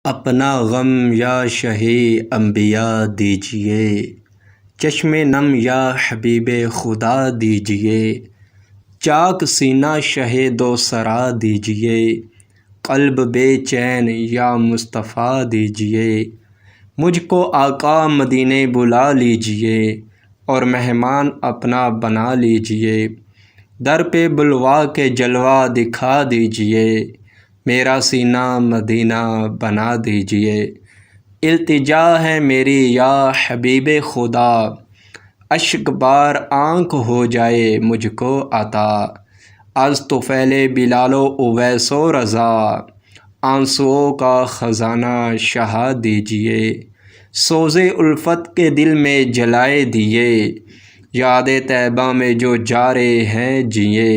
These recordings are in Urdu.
اپنا غم یا شہ انبیاء دیجئے، چشم نم یا حبیب خدا دیجئے، چاک سینہ شہ دو سرا دیجئے، قلب بے چین یا مصطفیٰ دیجئے، مجھ کو آقا مدینے بلا لیجئے اور مہمان اپنا بنا لیجئے، در پہ بلوا کے جلوہ دکھا دیجئے، میرا سینہ مدینہ بنا دیجئے، التجا ہے میری یا حبیب خدا، اشک بار آنکھ ہو جائے مجھ کو عطا، از طفیل بلال و اویس و رضا، آنسوؤں کا خزانہ شہا دیجئے، سوز الفت کے دل میں جلائے دیے، یاد طیبہ میں جو جا رہے ہیں جیے،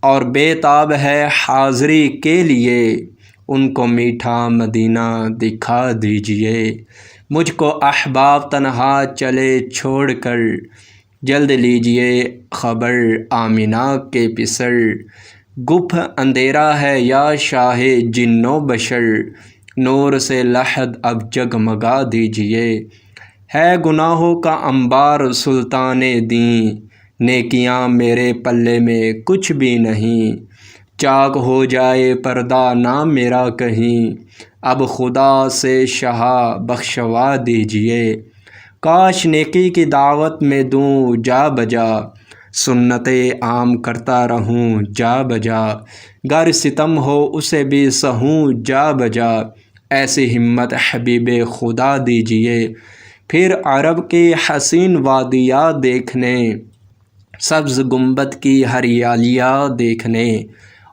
اور بے تاب ہے حاضری کے لیے، ان کو میٹھا مدینہ دکھا دیجئے، مجھ کو احباب تنہا چلے چھوڑ کر، جلد لیجئے خبر آمنہ کے پسر، گپھ اندھیرا ہے یا شاہ جن و بشر، نور سے لحد اب جگمگا دیجئے، ہے گناہوں کا انبار سلطان دین، نیکیاں میرے پلے میں کچھ بھی نہیں، چاک ہو جائے پردہ نام میرا کہیں، اب خدا سے شہا بخشوا دیجئے، کاش نیکی کی دعوت میں دوں جا بجا، سنت عام کرتا رہوں جا بجا، گر ستم ہو اسے بھی سہوں جا بجا، ایسی ہمت حبیب خدا دیجئے، پھر عرب کی حسین وادیاں دیکھنے، سبز گنبد کی ہریالیاں دیکھنے،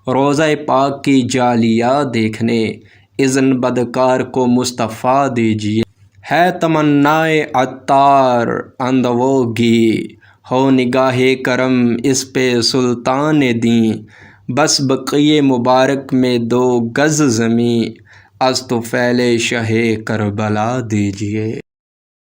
روضہ پاک کی جالیاں دیکھنے، اذن بدکار کو مصطفیٰ دیجئے، ہے تمنائے عطار اندوگی، ہو نگاہ کرم اس پہ سلطان دین، بس بقیے مبارک میں 2 گز زمیں، از طفیل شہ کربلا دیجئے۔